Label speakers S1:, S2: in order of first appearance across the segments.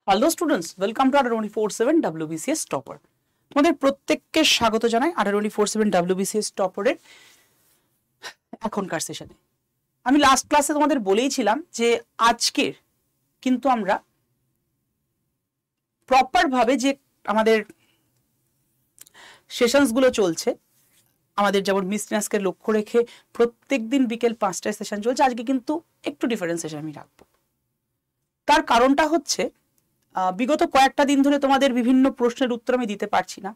S1: Hello students, welcome to আডার 24/7 WBCS topper. তোমাদের প্রত্যেককে স্বাগত জানাই আডার 24/7 WBCS টপারের এখনকার সেশনে। আমি লাস্ট ক্লাসে তোমাদের বলেইছিলাম যে আজকের কিন্তু আমরা প্রপার ভাবে যে আমাদের সেশনসগুলো চলছে, আমাদের যেমন মিসনেসকে লক্ষ্য রেখে প্রত্যেক দিন বিকেল 5টায় সেশন চলছে, আজকে কিন্তু একটু ডিফারেন্ট সেশন আমি রাখবো। তার কারণটা হচ্ছে বিগত কয়েকটা দিন ধরে তোমাদের বিভিন্ন প্রশ্নের উত্তর আমি দিতে পারছি না।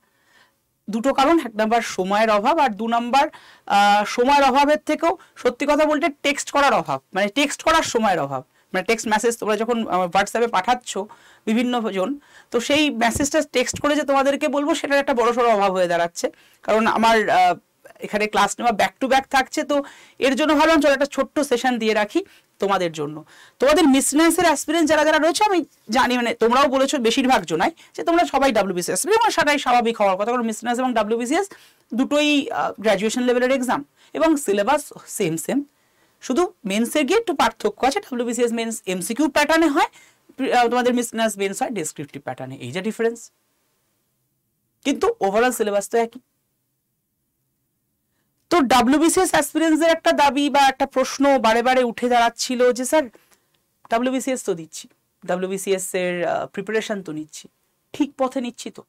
S1: দুটো কারণ, এক নাম্বার সময়ের অভাব, আর দু নাম্বার সময়ের অভাবের থেকেও সত্যি কথা বলতে টেক্সট করার অভাব, মানে টেক্সট করার সময়ের অভাব। মানে টেক্সট মেসেজ তোমরা যখন হোয়াটসঅ্যাপে পাঠাচ্ছ বিভিন্ন জন, তো সেই মেসেজটা টেক্সট করে যে তোমাদেরকে বলবো সেটার একটা বড়সড় অভাব হয়ে দাঁড়াচ্ছে। কারণ আমার এখানে ক্লাস নেওয়া ব্যাক টু ব্যাক থাকছে, তো এর জন্য ভাবলাম চলো একটা ছোট্ট সেশন দিয়ে রাখি তোমাদের জন্য। তোমাদের মিসনেসের অ্যাসপিরেন্স যারা যারা রয়েছে আমি জানি, মানে তোমরাও বলেছো বেশিরভাগ জনাই যে তোমরা সবাই WBCS, এবং সেটাই স্বাভাবিক হওয়ার কথা, কারণ মিসনেস এবং WBCS দুটোই গ্র্যাজুয়েশন লেভেলের এক্সাম এবং সিলেবাস সেম সেম। শুধু মেন্সের গিয়ে একটু পার্থক্য আছে, WBCS মেন্স MCQ প্যাটার্নে হয়, তোমাদের মিসনেস মেন্স হয় ডেসক্রিপটিভ প্যাটার্নে, এই যে ডিফারেন্স। কিন্তু ওভারঅল সিলেবাস তো একই। তো WBCS অ্যাসপিরেন্টসদের একটা দাবি বা একটা প্রশ্ন বারে বারে উঠে দাঁড়াচ্ছিল যে স্যার WBCS তো দিচ্ছি, WBCS এর প্রিপারেশন তো নিচ্ছি, ঠিক পথে নিচ্ছি তো?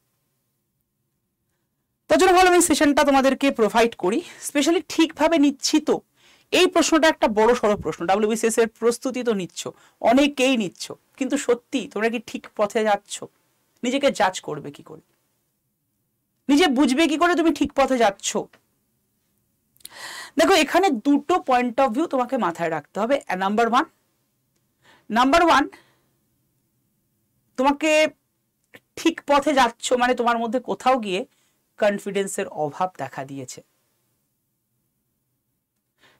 S1: তার জন্য ভালো আমি সেশনটা তোমাদেরকে প্রোভাইড করি। স্পেশালি ঠিকভাবে নিচ্ছি তো, এই প্রশ্নটা একটা বড় সড়ো প্রশ্ন। WBCS এর প্রস্তুতি তো নিচ্ছ, অনেকেই নিচ্ছ, কিন্তু সত্যি তোমরা কি ঠিক পথে যাচ্ছ? নিজেকে জাজ করবে কি করে, নিজে বুঝবে কি করে তুমি ঠিক পথে যাচ্ছ? দেখো, এখানে দুটো পয়েন্ট অফ ভিউ তোমাকে মাথায় রাখতে হবে। নাম্বার ওয়ান, তোমাকে ঠিক পথে যাচ্ছ মানে তোমার মধ্যে কোথাও গিয়ে কনফিডেন্সের অভাব দেখা দিয়েছে।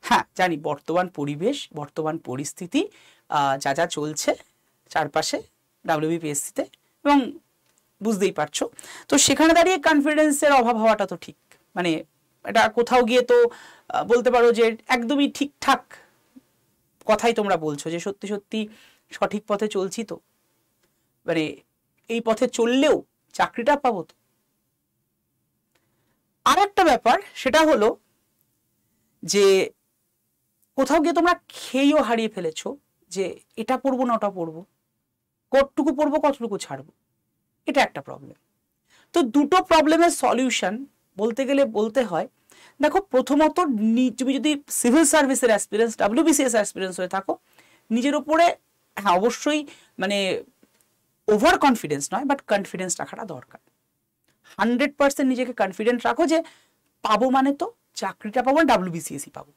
S1: হ্যাঁ জানি, বর্তমান পরিবেশ, বর্তমান পরিস্থিতি যা যা চলছে চারপাশে WBPSC-তে, এবং বুঝতেই পারছো, তো সেখানে দাঁড়িয়ে কনফিডেন্সের অভাব হওয়াটা তো ঠিক, মানে এটা কোথাও গিয়ে তো বলতে পারো যে একদমই ঠিকঠাক কথাই তোমরা বলছো যে সত্যি সত্যি সঠিক পথে চলছি তো, মানে এই পথে চললেও চাকরিটা পাবো তো। আর একটা ব্যাপার সেটা হলো যে কোথাও গিয়ে তোমরা খেয়েও হারিয়ে ফেলেছো যে এটা পড়বো না ওটা পড়বো, কতটুকু পড়বো কতটুকু ছাড়বো, এটা একটা প্রবলেম। তো দুটো প্রবলেমের সলিউশন বলতে গেলে বলতে হয়, দেখো প্রথমত তুমি যদি সিভিল সার্ভিসের অ্যাসপিরেন্স WBCS অ্যাসপিরেন্স হয়ে থাকো, নিজের উপরে হ্যাঁ অবশ্যই মানে ওভার কনফিডেন্স নয়, বাট কনফিডেন্স রাখাটা দরকার। 100% নিজেকে কনফিডেন্ট রাখো যে পাবো মানে তো চাকরিটা পাবো, WBCS পাবো,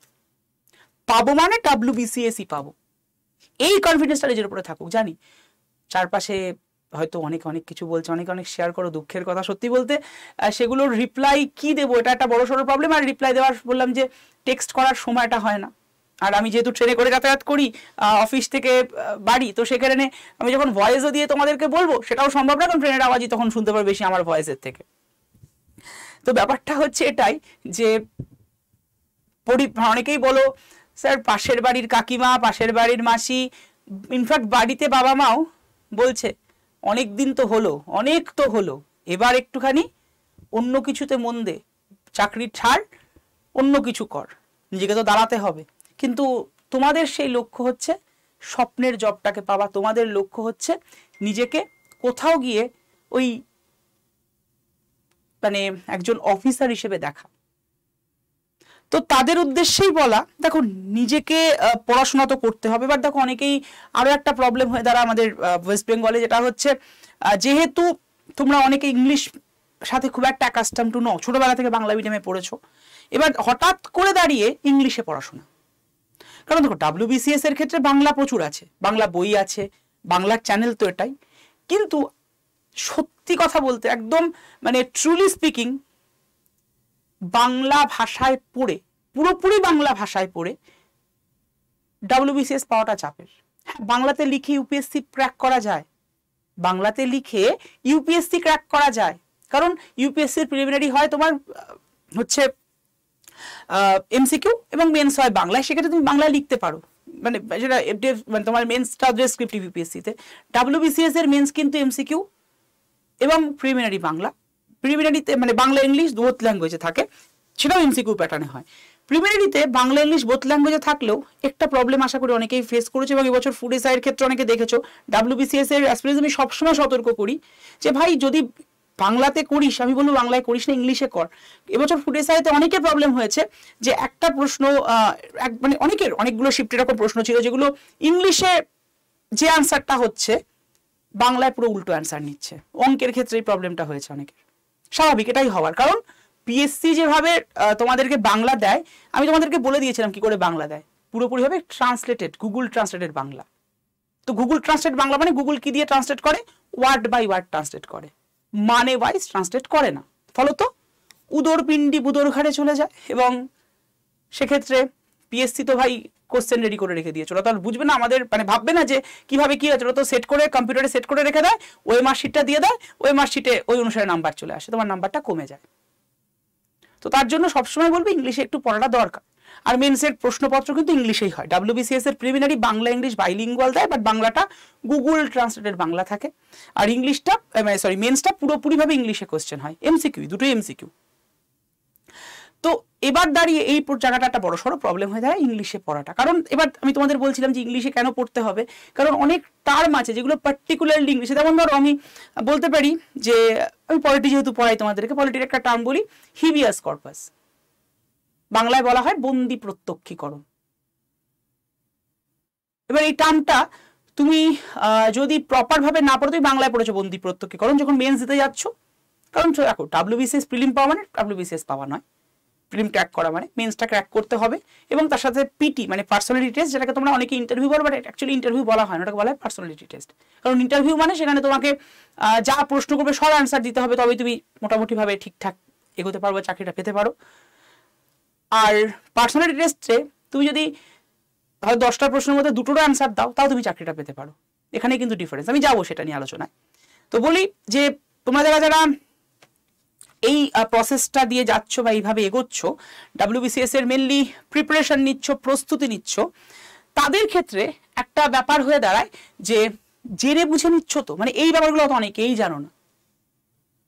S1: পাবো মানে WBCS পাবো, এই কনফিডেন্সটা নিজের উপরে থাকুক। জানি চারপাশে হয়তো অনেক অনেক কিছু বলছে, অনেক অনেক শেয়ার করো দুঃখের কথা, সত্যি বলতে সেগুলোর রিপ্লাই কি দেবো এটা একটা বড় সড়ো প্রবলেম। আর রিপ্লাই দেওয়ার বললাম যে টেক্সট করার সময়টা হয় না, আর আমি যেহেতু ট্রেনে করে যাতায়াত করি অফিস থেকে বাড়ি, তো সেখানে আমি যখন ভয়েসও দিয়ে তোমাদেরকে বলবো সেটাও সম্ভব না, কারণ ট্রেনের আওয়াজই তখন শুনতে পারবে বেশি আমার ভয়েসের থেকে। তো ব্যাপারটা হচ্ছে এটাই যে অনেকেই বলো স্যার পাশের বাড়ির কাকিমা, পাশের বাড়ির মাসি, ইনফ্যাক্ট বাড়িতে বাবা মাও বলছে অনেক দিন তো হলো, অনেক তো হলো, এবার একটুখানি অন্য কিছুতে মন দে, চাকরি ছাড়, অন্য কিছু কর, নিজেকে তো দাঁড়াতে হবে। কিন্তু তোমাদের সেই লক্ষ্য হচ্ছে স্বপ্নের জবটাকে পাওয়া, তোমাদের লক্ষ্য হচ্ছে নিজেকে কোথাও গিয়ে ওই মানে একজন অফিসার হিসেবে দেখা। তো তাদের উদ্দেশ্যেই বলা, দেখো নিজেকে পড়াশোনা তো করতে হবে, বাট দেখো অনেকেই আরো একটা প্রবলেম হয়ে দাঁড়া আমাদের ওয়েস্ট বেঙ্গলে, যেটা হচ্ছে যেহেতু তোমরা অনেকে ইংলিশ সাথে খুব একটা অ্যাকাস্টাম টু নও, ছোটবেলা থেকে বাংলা মিডিয়ামে পড়েছো, এবার হঠাৎ করে দাঁড়িয়ে ইংলিশে পড়াশোনা। কারণ দেখো WBCS এর ক্ষেত্রে বাংলা প্রচুর আছে, বাংলা বই আছে, বাংলার চ্যানেল তো এটাই, কিন্তু সত্যি কথা বলতে একদম মানে ট্রুলি স্পিকিং, বাংলা ভাষায় পড়ে, পুরোপুরি বাংলা ভাষায় পড়ে WBCS পাওয়াটা চাপের। হ্যাঁ বাংলাতে লিখে UPSC ক্র্যাক করা যায়, বাংলাতে লিখে UPSC ক্র্যাক করা যায়, কারণ UPSC প্রিলিমিনারি হয় তোমার হচ্ছে MCQ এবং মেন্স হয় বাংলায়, সেক্ষেত্রে তুমি বাংলায় লিখতে পারো, মানে যেটা মানে তোমার মেন্সটা ডেসক্রিপটিভ ইউপিএসসি তে, ডাব্লিউবিসিএস এর মেন্স কিন্তু এমসিকিউ এবং প্রিলিমিনারি বাংলা, প্রিলিমিনারিতে মানে বাংলা ইংলিশ বোথ ল্যাঙ্গুয়েজে থাকে, সেটাও এমসিকিউ প্যাটার্নে হয়। প্রিলিমিনারিতে বাংলা ইংলিশ বোথ ল্যাঙ্গুয়েজে থাকলেও একটা প্রবলেম আশা করি অনেকেই ফেস করেছে এবং এবছর ফুড এসআইয়ের ক্ষেত্রে অনেকে দেখেছো। ডাব্লিউবিসিএস এর অ্যাসপিরেন্টস আমি সবসময় সতর্ক করি যে ভাই যদি বাংলাতে করিস, আমি বলবো বাংলায় করিস না, ইংলিশে কর। এবছর ফুড এসআইতে অনেকের প্রবলেম হয়েছে যে একটা প্রশ্ন মানে অনেকের অনেকগুলো শিফট এরকম প্রশ্ন ছিল যেগুলো ইংলিশে যে আনসারটা হচ্ছে বাংলায় পুরো উল্টো অ্যান্সার নিচ্ছে। অঙ্কের ক্ষেত্রে এই প্রবলেমটা হয়েছে অনেকের, স্বাভাবিক, এটাই হওয়ার কারণ পিএসসি যেভাবে তোমাদেরকে বাংলা দেয়, আমি তোমাদেরকে বলে দিয়েছিলাম কি করে বাংলা দেয়, পুরোপুরিভাবে ট্রান্সলেটেড, গুগল ট্রান্সলেটেড বাংলা। তো গুগল ট্রান্সলেট বাংলা মানে গুগল কি দিয়ে ট্রান্সলেট করে, ওয়ার্ড বাই ওয়ার্ড ট্রান্সলেট করে, মানে ওয়াইজ ট্রান্সলেট করে না, ফলত উদর পিণ্ডি বুদর ঘাড়ে চলে যায়। এবং সেক্ষেত্রে পিএসসি তো ভাই কোশ্চেন রেডি করে রেখে দিয়েছিল, তাহলে বুঝবে না আমাদের, মানে ভাববে না যে কিভাবে কি হয়েছিল, তো সেট করে কম্পিউটারে সেট করে রেখে দেয়, ওই মার্কশিটটা দিয়ে দেয়, ওই মার্কশিটে ওই অনুসারে নাম্বার চলে আসে, তোমার নাম্বারটা কমে যায়। তো তার জন্য সবসময় বলবো ইংলিশে একটু পড়াটা দরকার। আর মেন্সের প্রশ্নপত্র কিন্তু ইংলিশেই হয়, ডাব্লিউবিসিএস এর প্রিলিমিনারি বাংলা ইংলিশ বাইলিঙ্গুয়াল দেয়, বাট বাংলাটা গুগল ট্রান্সলেটেড বাংলা থাকে, আর ইংলিশটা সরি মেন্সটা পুরোপুরিভাবে ইংলিশে কোশ্চেন হয়, এমসিকিউ, দুটোই এমসিকিউ। তো এবার দাঁড়িয়ে এই জায়গাটা একটা বড় সড়ো প্রবলেম হয়ে যায় ইংলিশে পড়াটা। কারণ এবার আমি তোমাদের বলছিলাম যে ইংলিশে কেন পড়তে হবে, কারণ অনেক টার্ম আছে যেগুলো পার্টিকুলারলি ইংলিশে, যেমন ধরো আমি বলতে পারি যে আমি পলিটি যেহেতু পড়াই তোমাদেরকে, পলিটির একটা টার্ম বলি হিবিয়াস কর্পাস, বাংলায় বলা হয় বন্দি প্রত্যক্ষীকরণ। এবার এই টার্মটা তুমি যদি প্রপার ভাবে না পড়ো, তুমি বাংলায় পড়েছো বন্দি প্রত্যক্ষীকরণ, যখন মেন্স দিতে যাচ্ছ, কারণ দেখো ডাব্লিউবিসিএস প্রিলিম পাওয়া মানে ডাব্লিউবিসিএস পাওয়া নয়, প্রিলিম ক্র্যাক করা মানে মেন্সটা ক্র্যাক করতে হবে, এবং তার সাথে পিটি মানে পার্সোনালিটি টেস্ট, যেটাকে তোমরা অনেকে ইন্টারভিউ বলো, বাট অ্যাকচুয়ালি ইন্টারভিউ বলা হয় না, ওটাকে বলা হয় পার্সোনালিটি টেস্ট। কারণ ইন্টারভিউ মানে সেখানে তোমাকে যা প্রশ্ন করবে সব অ্যান্সার দিতে হবে, তবেই তুমি মোটামুটিভাবে ঠিকঠাক এগোতে পারো, চাকরিটা পেতে পারো। আর পার্সোনালিটি টেস্টে তুমি যদি হয়তো 10টা প্রশ্নের মধ্যে 2টোর অ্যান্সার দাও, তাও তুমি চাকরিটা পেতে পারো, এখানে কিন্তু ডিফারেন্স। আমি যাবো সেটা নিয়ে আলোচনায়। তো বলি যে তোমরা যারা এই প্রসেসটা দিয়ে যাচ্ছ বা এইভাবে এগোচ্ছ, ডাব্লিউবিসিএস এর মেনলি প্রিপারেশন নিচ্ছ, প্রস্তুতি নিচ্ছ, তাদের ক্ষেত্রে একটা ব্যাপার হয়ে দাঁড়ায় যে জেনে বুঝে নিচ্ছ তো, মানে এই ব্যাপারগুলো তো অনেকেই জানো না,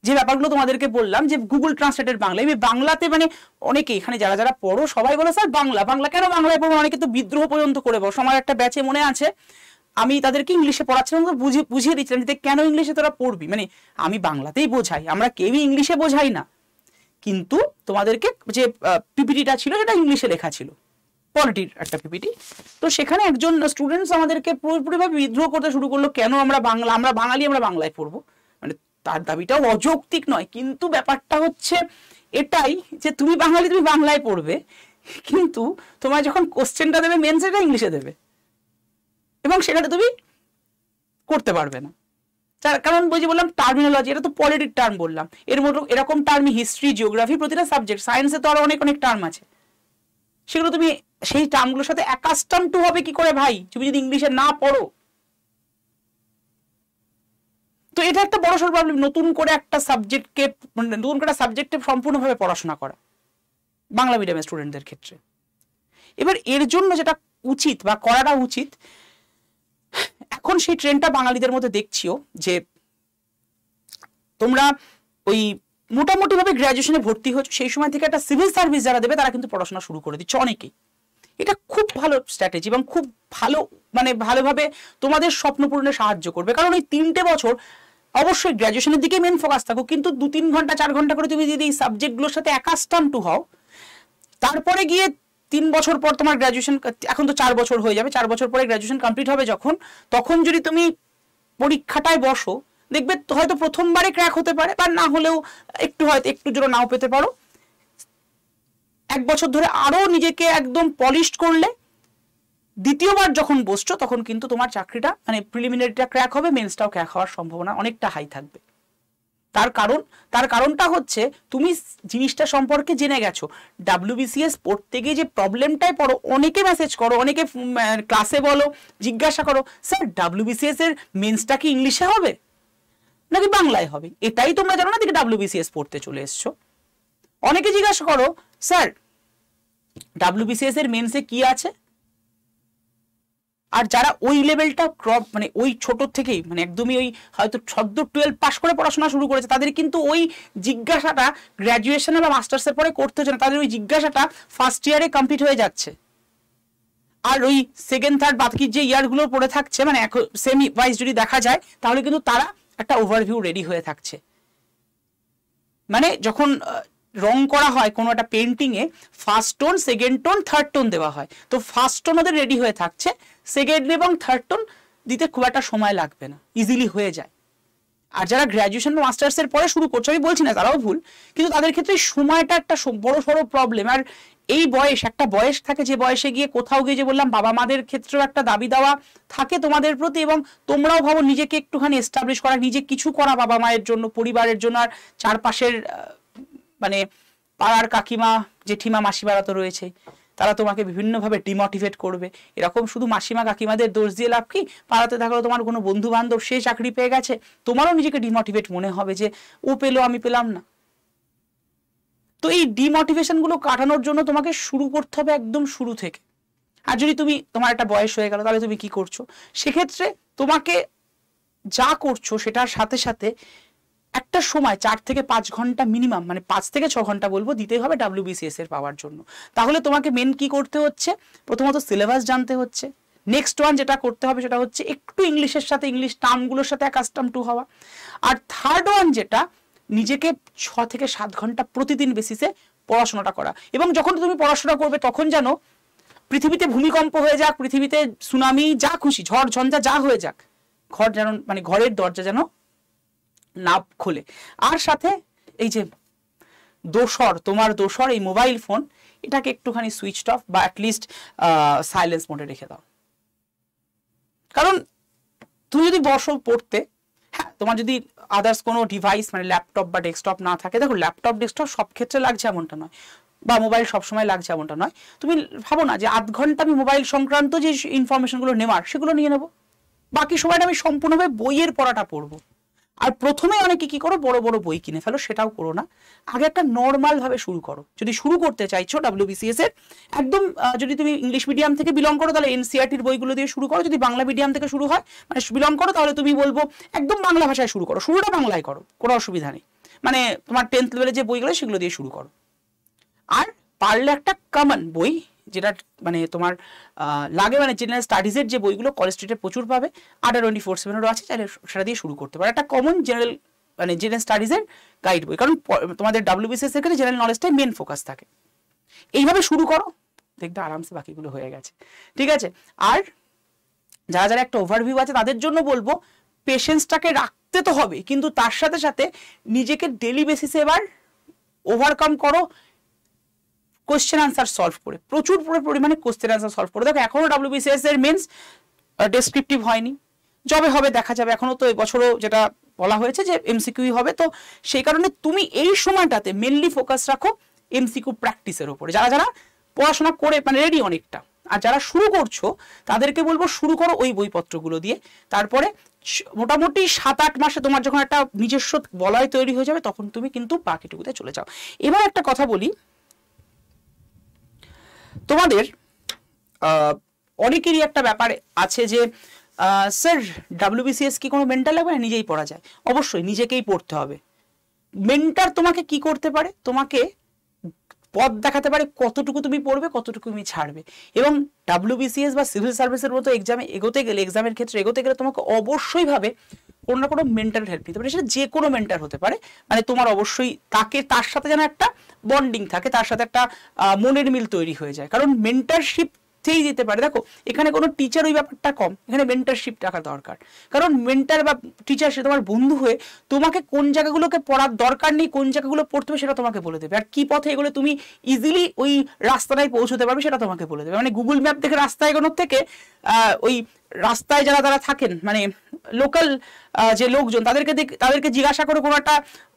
S1: যে ব্যাপারগুলো তোমাদেরকে বললাম যে গুগল ট্রান্সলেটেড বাংলা, এই বাংলাতে মানে অনেকে এখানে যারা পড়ো সবাই বলে স্যার বাংলা কেন বাংলায় পড়বো, অনেকে তো বিদ্রোহ পর্যন্ত করে বসো। আমার একটা ব্যাচে মনে আছে আমি তাদেরকে ইংলিশে পড়াচ্ছিলাম, বুঝিয়ে দিচ্ছিলাম যে কেন ইংলিশে তোরা পড়বি, মানে আমি বাংলাতেই বোঝাই, আমরা কেউই ইংলিশে বোঝাই না, কিন্তু তোমাদেরকে যে পিপিটিটা ছিল সেটা ইংলিশে লেখা ছিল, পলিটির একটা পিপিটি। তো সেখানে একজন স্টুডেন্টস আমাদেরকে পুরোপুরিভাবে বিদ্রোহ করতে শুরু করলো, কেন আমরা বাঙালি আমরা বাংলায় পড়বো। মানে তার দাবিটাও অযৌক্তিক নয়, কিন্তু ব্যাপারটা হচ্ছে এটাই যে তুমি বাংলায় পড়বে, কিন্তু তোমার যখন কোশ্চেনটা দেবে মেন্স এটা ইংলিশে দেবে, এবং সেখানে তুমি করতে পারবে না। কারণ বই যে বললাম টার্মিনোলজি, এটা তো পলিটির টার্ম বললাম, এর মতো এরকম টার্ম হিস্ট্রি, জিওগ্রাফি, প্রতিটা সাবজেক্ট, সায়েন্সে তো আরো অনেক টার্ম আছে, সেগুলো তুমি সেই টার্মগুলোর সাথে অ্যাকাস্টম টু হবে কি করে ভাই, তুমি যদি ইংলিশে না পড়ো। তো এটা একটা বড় সড় প্রবলেম, নতুন করে একটা সাবজেক্টকে সম্পূর্ণভাবে পড়াশোনা করা বাংলা মিডিয়ামের স্টুডেন্টদের ক্ষেত্রে। এবার এর জন্য যেটা উচিত বা করাটা উচিত, এখন সেই ট্রেন্ডটা বাঙালিদের মধ্যে দেখছিও যে তোমরা ওই মোটামুটিভাবে গ্র্যাজুয়েশনে ভর্তি হয়েছো, সেই সময় থেকে একটা সিভিল সার্ভিস যারা দেবে তারা কিন্তু পড়াশোনা শুরু করে দিচ্ছে অনেকেই। এটা খুব ভালো স্ট্র্যাটেজি এবং খুব ভালো, মানে ভালোভাবে তোমাদের স্বপ্ন পূরণে সাহায্য করবে। কারণ ওই 3টে বছর অবশ্যই গ্র্যাজুয়েশনের দিকে মেন ফোকাস থাকো, কিন্তু 2-3 ঘন্টা 4 ঘন্টা করে তুমি যদি এই সাবজেক্টগুলোর সাথে অ্যাকাস্টম টু হও, তারপরে গিয়ে 3 বছর পর তোমার গ্র্যাজুয়েশন, এখন তো 4 বছর হয়ে যাবে, 4 বছর পরে গ্র্যাজুয়েশন কমপ্লিট হবে যখন, তখন যদি তুমি পরীক্ষাটায় বসো, দেখবে হয়তো প্রথমবারে ক্র্যাক হতে পারে, বা না হলেও হয়তো একটু জোরে নাও পেতে পারো। 1 বছর ধরে আরো নিজেকে একদম পলিশড করলে দ্বিতীয়বার যখন বসছো তখন কিন্তু তোমার চাকরিটা মানে প্রিলিমিনারিটা ক্র্যাক হবে, মেন্সটাও ক্র্যাক হওয়ার সম্ভাবনা অনেকটা হাই থাকবে। তার কারণটা হচ্ছে তুমি জিনিসটা সম্পর্কে জেনে গেছো। ডাব্লিউবিসিএস পড়তে গিয়ে যে প্রবলেমটাই পড়ো, অনেকে মেসেজ করো, অনেকে ক্লাসে বলো, জিজ্ঞাসা করো, স্যার ডাব্লিউবিসিএস এর মেন্সটা কি ইংলিশে হবে নাকি বাংলায় হবে, এটাই তোমরা জানো না, দিকে ডাব্লিউবিসিএস পড়তে চলে এসছো। অনেকে জিজ্ঞাসা করো, স্যার ডাব্লিউবিসিএস এর মেন্সে কি আছে, আর যারা ওই লেভেলটা মানে ওই ছোট থেকেই মানে একদমই ওই হয়তো সদ্য 12 পাস করে পড়াশোনা শুরু করেছে, তাদের কিন্তু ওই জিজ্ঞাসাটা গ্র্যাজুয়েশনে বা মাস্টার্সের পরে করতে হচ্ছে না, তাদের ওই জিজ্ঞাসাটা ফার্স্ট ইয়ারে কমপ্লিট হয়ে যাচ্ছে। আর ওই সেকেন্ড থার্ড বাকি যে ইয়ারগুলো পড়ে থাকছে মানে সেমি ওয়াইজ যদি দেখা যায় তাহলে কিন্তু তারা একটা ওভারভিউ রেডি হয়ে থাকছে। মানে যখন রং করা হয় কোনো একটা পেন্টিংয়ে first tone, second tone, third tone দেওয়া হয়, তো ফার্স্ট টোন ওদের রেডি হয়ে থাকছে, সেকেন্ড এবং থার্ড টোন দিতে খুব একটা সময় লাগবে না, ইজিলি হয়ে যায়। আর যারা গ্র্যাজুয়েশন বা মাস্টার্সের পরে শুরু করছে, আমি বলছি না তারাও ভুল, কিন্তু তাদের ক্ষেত্রে সময়টা একটা বড় সড়ো প্রবলেম। আর এই বয়স একটা বয়স থাকে যে বয়সে গিয়ে কোথাও গিয়ে যে বললাম বাবা মাদের ক্ষেত্রেও একটা দাবি দেওয়া থাকে তোমাদের প্রতি, এবং তোমরাও ভাবো নিজেকে একটুখানি এস্টাবলিশ করা, নিজে কিছু করা বাবা মায়ের জন্য, পরিবারের জন্য। আর চারপাশের মানে পাড়ার কাকিমা জেঠিমা মাসিমারা তো রয়েছে, তারা তোমাকে বিভিন্নভাবে ডিমোটিভেট করবে। এরকম শুধু মাসিমা কাকিমাদের দোষ দিয়ে লাভ কি? পাড়াতে থাকলেও তোমার কোনো বন্ধু বান্ধব সে চাকরি পেয়ে গেছে, তোমারও নিজেকে ডিমোটিভেট মনে হবে যে ও পেলো আমি পেলাম না। তো এই ডিমোটিভেশনগুলো কাটানোর জন্য তোমাকে শুরু করতে হবে একদম শুরু থেকে। আর যদি তোমার একটা বয়স হয়ে গেল তাহলে তুমি কি করছো? সেক্ষেত্রে তোমাকে যা করছো সেটার সাথে সাথে একটা সময় 4 থেকে 5 ঘন্টা মিনিমাম, মানে 5 থেকে 6 ঘন্টা বলবো দিতেই হবে WBCS এর পাওয়ার জন্য। তাহলে তোমাকে মেন কি করতে হচ্ছে? প্রথমত সিলেবাস জানতে হচ্ছে। নেক্সট ওয়ান যেটা করতে হবে সেটা হচ্ছে একটু ইংলিশের সাথে, ইংলিশ টার্মগুলোর সাথে অ্যাকাস্টম টু হওয়া। আর থার্ড ওয়ান যেটা, নিজেকে 6 থেকে 7 ঘন্টা প্রতিদিন বেসিসে পড়াশোনাটা করা। এবং যখন তুমি পড়াশোনা করবে তখন যেন পৃথিবীতে ভূমিকম্প হয়ে যাক, পৃথিবীতে সুনামি, যা খুশি ঝড় ঝঞ্ঝা যা হয়ে যাক, ঘর যেন মানে ঘরের দরজা যেন না খোলে। আর সাথে এই যে তোমার দোসর এই মোবাইল ফোন, এটাকে একটুখানি সুইচ অফ বা অ্যাটলিস্ট সাইলেন্স মোডে রেখে দাও। কারণ তুমি যদি বসো পড়তে, হ্যাঁ তোমার যদি আদার্স কোনো ডিভাইস মানে ল্যাপটপ বা ডেস্কটপ না থাকে, দেখো ল্যাপটপ ডেস্কটপ সব ক্ষেত্রে লাগছে এমনটা নয়, বা মোবাইল সবসময় লাগছে এমনটা নয়। তুমি ভাবো না যে আধ ঘন্টা আমি মোবাইল সংক্রান্ত যে ইনফরমেশনগুলো নেওয়ার সেগুলো নিয়ে নেবো, বাকি সময়টা আমি সম্পূর্ণভাবে বইয়ের পড়াটা পড়বো। আর প্রথমে অনেকে কি করো, বড় বড় বই কিনে ফেলো, সেটাও করো না। আগে একটা নর্মাল ভাবে শুরু করো। যদি শুরু করতে চাইছো WBCS এর একদম, যদি তুমি ইংলিশ মিডিয়াম থেকে বিলং করো তাহলে NCERT-র বইগুলো দিয়ে শুরু করো। যদি বাংলা মিডিয়াম থেকে শুরু হয় মানে বিলং করো তাহলে তুমি বলবো একদম বাংলা ভাষায় শুরু করো, শুরুটা বাংলায় করো, কোনো অসুবিধা নেই। মানে তোমার 10th লেভেলে যে বইগুলো সেগুলো দিয়ে শুরু করো। আর পারলে একটা কমন বই যেটা মানে তোমার লাগে, মানে জেনারেল স্টাডিজের যে বইগুলো কলেজ স্ট্রিটে প্রচুর পাবে, 824/7-এরও আছে, চাইলে সেটা দিয়ে শুরু করতে পারো। একটা কমন জেনারেল মানে জেনারেল স্টাডিজের গাইড বই, কারণ তোমাদের WBCS এর ক্ষেত্রে জেনারেল নলেজটাই মেন ফোকাস থাকে। এইভাবে শুরু করো, দেখবে আরামসে বাকিগুলো হয়ে গেছে, ঠিক আছে? আর যারা যারা একটা ওভারভিউ আছে তাদের জন্য বলবো পেশেন্সটাকে রাখতে তো হবে, কিন্তু তার সাথে সাথে নিজেকে ডেলি বেসিসে এবার ওভারকাম করো কোশ্চেন আনসার সলভ করে, প্রচুর পরিমাণে কোশ্চেন আনসার সলভ করে। দেখো এখনো WBCS এর মেন্স ডেসক্রিপটিভ হয়নি, যবে হবে দেখা যাবে। এখনো তো এবছরও যেটা বলা হয়েছে যে MCQ হবে, তো সেই কারণে তুমি এই সময়টাতে মেনলি ফোকাস রাখো MCQ প্র্যাকটিসের উপরে। যারা যারা পড়াশোনা করে মানে রেডি অনেকটা, আর যারা শুরু করছো তাদেরকে বলবো শুরু করো ওই বইপত্রগুলো দিয়ে। তারপরে মোটামুটি 7-8 মাসে তোমার যখন একটা নিজস্ব বলয় তৈরি হয়ে যাবে তখন তুমি কিন্তু বাকিটুকুতে চলে যাও। এবার একটা কথা বলি, তোমাদের অনেকেরই একটা ব্যাপার আছে যে স্যার WBCS কি কোনো মেন্টার লাগবে না, নিজেই পড়া যায়? অবশ্যই নিজেকেই পড়তে হবে। মেন্টার তোমাকে কি করতে পারে, তোমাকে পথ দেখাতে পারে কতটুকু তুমি পড়বে, কতটুকু তুমি ছাড়বে। এবং WBCS বা সিভিল সার্ভিসের মতো এক্সামে এগোতে গেলে, এক্সামের ক্ষেত্রে এগোতে গেলে তোমাকে অবশ্যই ভাবে কোনো না কোনো মেন্টাল হেল্প নিতে পারে। সেটা যে কোনো মেন্টার হতে পারে, মানে তোমার অবশ্যই তার সাথে যেন একটা বন্ডিং থাকে, তার সাথে একটা মনের মিল তৈরি হয়ে যায়। কারণ মেন্টারশিপ সেই দিতে পারে। দেখো এখানে কোনো টিচার ওই ব্যাপারটা কম, এখানে মেন্টারশিপ টাকা দরকার। কারণ মেন্টার বা টিচার সে তোমার বন্ধু হয়ে তোমাকে কোন জায়গাগুলোকে পড়ার দরকার নেই, কোন জায়গাগুলো পড়তে হবে সেটা তোমাকে বলে দেবে। আর কি পথে এগুলো তুমি ইজিলি ওই রাস্তাটায় পৌঁছতে পারবে সেটা তোমাকে বলে দেবে। মানে গুগল ম্যাপ দেখে রাস্তা এগোনোর থেকে ওই রাস্তায় যারা থাকেন মানে লোকাল যে লোকজন তাদেরকে জিজ্ঞাসা করে কোনো একটা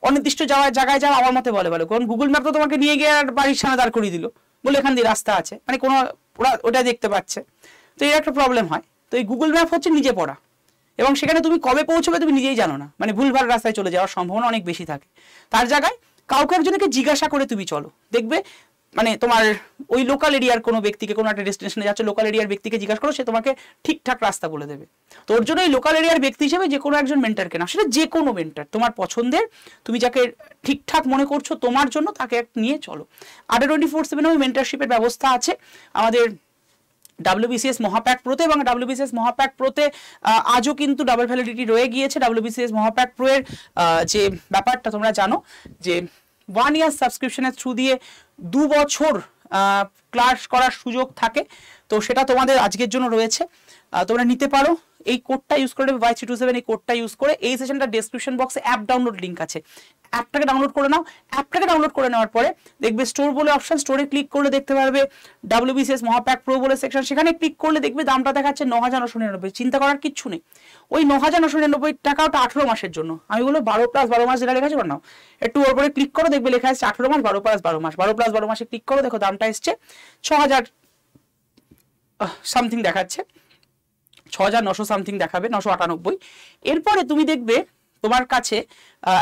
S1: অনির্দিষ্ট জায়গায় যাওয়া আমার মতে বলে ভালো। কারণ গুগল ম্যাপ তো তোমাকে নিয়ে গিয়ে আর বাড়ির সামনে দাঁড় করিয়ে দিল, বলে এখান দিয়ে রাস্তা আছে, মানে কোনো ওরা ওটা দেখতে পাচ্ছে। তো এই একটা প্রবলেম হয়। তো এই গুগল ম্যাপ হচ্ছে নিজে পড়া, এবং সেখানে তুমি কবে পৌঁছবে তুমি নিজেই জানো না, মানে ভুলভাল রাস্তায় চলে যাওয়ার সম্ভাবনা অনেক বেশি থাকে। তার জায়গায় কাউকে একজনকে জিজ্ঞাসা করে তুমি চলো, দেখবে মানে তোমার ওই লোকাল এরিয়ার কোনো ব্যক্তিকে, কোনো একটা ডেস্টিনেশনে যাচ্ছে, লোকাল এরিয়ার ব্যক্তিকে জিজ্ঞাসা করো, সে তোমাকে ঠিকঠাক রাস্তা বলে দেবে। তো ওর জন্য এই লোকাল এরিয়ার ব্যক্তি হিসেবে যে কোনো একজন মেন্টারকে না, সেটা যে কোনো মেন্টার তোমার পছন্দের, তুমি যাকে ঠিকঠাক মনে করছো তোমার জন্য, তাকে নিয়ে চলো। আড্ডা 24/7 মেন্টারশিপের ব্যবস্থা আছে আমাদের WBCS মহাপ্যাক প্রোতে, এবং WBCS মহাপ্যাক প্রোতে আজও কিন্তু ডাবল ভ্যালিডিটি রয়ে গিয়েছে। WBCS মহাপ্যাক প্রো এর যে ব্যাপারটা তোমরা জানো যে 1 ইয়ার সাবস্ক্রিপশনের থ্রু দিয়ে 2 বছর ক্লাস করার সুযোগ থাকে। তো সেটা তোমাদের আজকের জন্য রয়েছে, তোমরা নিতে পারো। এই কোডটা ইউজ করে Y327, এই কোডটা ইউজ করে। এই সেশনটা ডেসক্রিপশন বক্সে অ্যাপ ডাউনলোড লিঙ্ক আছে, অ্যাপটাকে ডাউনলোড করে নাও। অ্যাপটাকে ডাউনলোড করে নেওয়ার পরে দেখবে স্টোর বলে অপশন, স্টোরে ক্লিক করলে দেখতে পারবে WBCS মহাপ্যাক প্রো বলে সেকশন, সেখানে ক্লিক করলে দেখবে দামটা দেখাচ্ছে 9,999। চিন্তা করার কিচ্ছু নেই, ওই 9,999 টাকা ওটা 18 মাসের জন্য। আমি বলবো 12+12 মাস যেটা লেখা আছে নাও, একটু ওর উপরে ক্লিক করো, দেখবে লেখা আছে 18 মাস, 12+12 মাস। 12+12 মাসে ক্লিক করো, দেখো দামটা এসছে 6,000 সামথিং দেখাচ্ছে, 6,900 সামথিং দেখাবে, 998। এরপরে তুমি দেখবে তোমার কাছে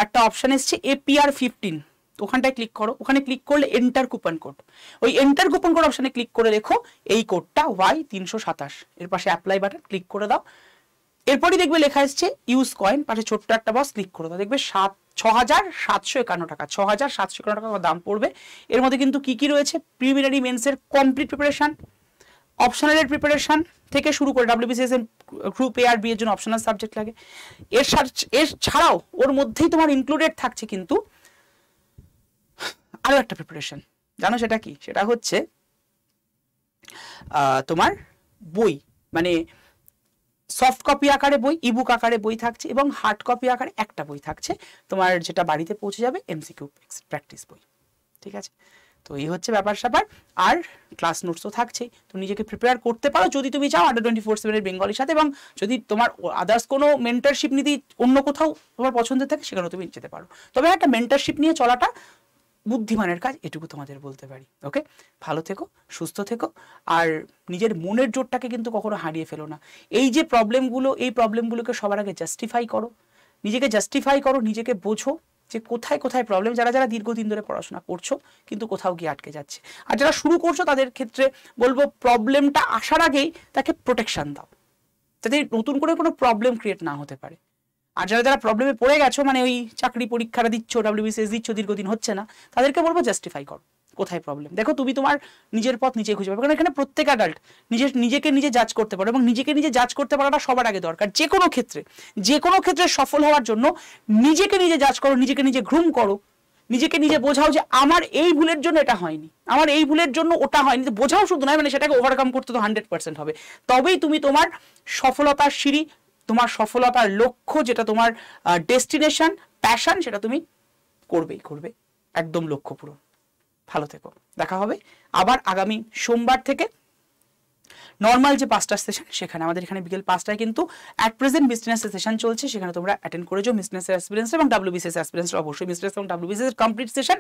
S1: একটা অপশন এসছে APR 15, ওখানটায় ক্লিক করো। ওখানে ক্লিক করলে এন্টার কুপন কোড, ওই এন্টার কুপন কোড অপশনে ক্লিক করে রেখো এই কোডটা Y327, এর পাশে অ্যাপ্লাই বাটন ক্লিক করে দাও। এরপরই দেখবে লেখা এসছে ইউজ কয়েন, পাশে ছোট্ট একটা বক্স, ক্লিক করে দাও। দেখবে 6,751 টাকা, 6,751 টাকা দাম পড়বে। এর মধ্যে কিন্তু কি কি রয়েছে, প্রিলিমিনারি মেন্সের কমপ্লিট প্রিপারেশন, অপশনালের প্রিপারেশন থেকে শুরু করে WBCS গ্রুপ A আর B এর জন্য অপশনাল সাবজেক্ট লাগে। এর ছাড়াও ওর মধ্যেই তোমার ইনক্লুডেড থাকছে কিন্তু আরো একটা প্রিপারেশন, জানো সেটা কি? সেটা হচ্ছে তোমার বই, মানে সফট কপি আকারে বই, ইবুক আকারে বই থাকছে, এবং হার্ড কপি আকারে একটা বই থাকছে তোমার, যেটা বাড়িতে পৌঁছে যাবে, MCQ প্র্যাকটিস বই। ঠিক আছে, তো এই হচ্ছে ব্যাপার স্যাপার। আর ক্লাস নোটসও থাকছে, তো নিজেকে প্রিপেয়ার করতে পারো যদি তুমি চাও আড্ডা 24/7 বেঙ্গলির সাথে। এবং যদি তোমার আদার্স কোনো মেন্টারশিপ নিতে অন্য কোথাও তোমার পছন্দের থাকে, সেখানেও তুমি যেতে পারো। তবে একটা মেন্টারশিপ নিয়ে চলাটা বুদ্ধিমানের কাজ, এটুকু তোমাদের বলতে পারি। ওকে, ভালো থেকো, সুস্থ থেকো, আর নিজের মনের জোরটাকে কিন্তু কখনো হারিয়ে ফেলো না। এই যে প্রবলেমগুলো, এই প্রবলেমগুলোকে সবার আগে জাস্টিফাই করো, নিজেকে জাস্টিফাই করো, নিজেকে বোঝো যে কোথায় কোথায় প্রবলেম। যারা যারা দীর্ঘদিন ধরে পড়াশোনা করছো কিন্তু কোথাও গিয়ে আটকে যাচ্ছে, আর যারা শুরু করছো তাদের ক্ষেত্রে বলবো প্রবলেমটা আসার আগেই তাকে প্রোটেকশন দাও, যাতে নতুন করে কোনো প্রবলেম ক্রিয়েট না হতে পারে। আর যারা যারা প্রবলেমে পড়ে গেছো, মানে ওই চাকরি পরীক্ষাটা দিচ্ছ, WBCS দিচ্ছ, দীর্ঘদিন হচ্ছে না, তাদেরকে বলবো জাস্টিফাই করো কোথায় প্রবলেম। দেখো তুমি তোমার নিজের পথ নিজে খুঁজে পাবে, কারণ এখানে প্রত্যেক অ্যাডাল্ট নিজেকে নিজে জাজ করতে পারো, এবং নিজেকে নিজে জাজ করতে পারাটা সবার আগে দরকার। যে কোনো ক্ষেত্রে সফল হওয়ার জন্য নিজেকে নিজে জাজ করো, নিজেকে নিজে গ্রুম করো, নিজেকে নিজে বোঝাও যে আমার এই ভুলের জন্য এটা হয়নি, আমার এই ভুলের জন্য ওটা হয়নি। বোঝাও শুধু নয়, মানে সেটাকে ওভারকাম করতে তো 100% হবে। তবেই তুমি তোমার সফলতার সিঁড়ি, তোমার সফলতার লক্ষ্য, যেটা তোমার ডেস্টিনেশন, প্যাশন, সেটা তুমি করবে একদম লক্ষ্য পূরণ। ভালো থেকো, দেখা হবে আবার আগামী সোমবার থেকে নর্মাল যে 5টার সেশন, সেখানে আমাদের এখানে বিকেল 5টায় কিন্তু অ্যাট প্রেজেন্ট বিজনেস সেশন চলছে, সেখানে তোমরা অ্যাটেন্ড করে যাও। বিজনেসের এক্সপিরিয়েন্স এবং WBCS এক্সপিরিয়েন্স, অবশ্যই বিজনেস এবং WBCS কমপ্লিট সেশন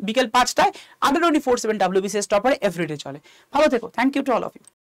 S1: বিকেল 5টায় আড্ডা 24/7 WBCS টপারে এভরিডে চলে। ভালো থেকো, thank you to all of you.